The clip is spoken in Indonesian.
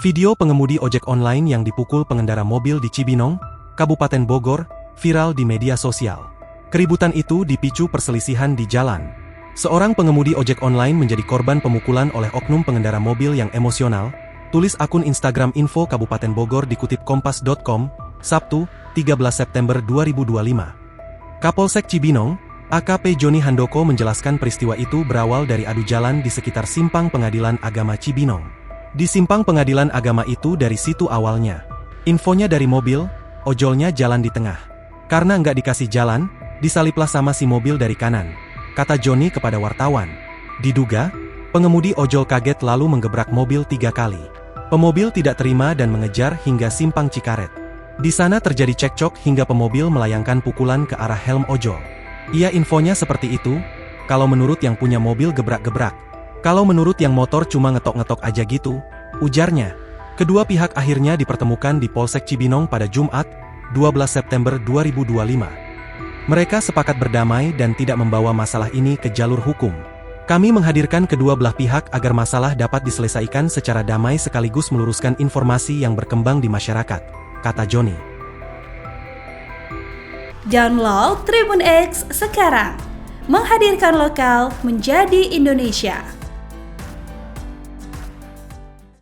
Video pengemudi ojek online yang dipukul pengendara mobil di Cibinong, Kabupaten Bogor, viral di media sosial. Keributan itu dipicu perselisihan di jalan. Seorang pengemudi ojek online menjadi korban pemukulan oleh oknum pengendara mobil yang emosional, tulis akun Instagram Info Kabupaten Bogor dikutip kompas.com, Sabtu, 13 September 2025. Kapolsek Cibinong, AKP Joni Handoko menjelaskan peristiwa itu berawal dari adu jalan di sekitar Simpang Pengadilan Agama Cibinong. Di Simpang Pengadilan Agama itu dari situ awalnya. Infonya dari mobil, ojolnya jalan di tengah. Karena nggak dikasih jalan, disaliplah sama si mobil dari kanan, kata Joni kepada wartawan. Diduga, pengemudi ojol kaget lalu menggebrak mobil 3 kali. Pemobil tidak terima dan mengejar hingga Simpang Cikaret. Di sana terjadi cekcok hingga pemobil melayangkan pukulan ke arah helm ojol. Iya, infonya seperti itu. Kalau menurut yang punya mobil gebrak-gebrak. Kalau menurut yang motor cuma ngetok-ngetok aja gitu, ujarnya. Kedua pihak akhirnya dipertemukan di Polsek Cibinong pada Jumat, 12 September 2025. Mereka sepakat berdamai dan tidak membawa masalah ini ke jalur hukum. Kami menghadirkan kedua belah pihak agar masalah dapat diselesaikan secara damai sekaligus meluruskan informasi yang berkembang di masyarakat, kata Joni. Download Tribun X sekarang, menghadirkan lokal menjadi Indonesia.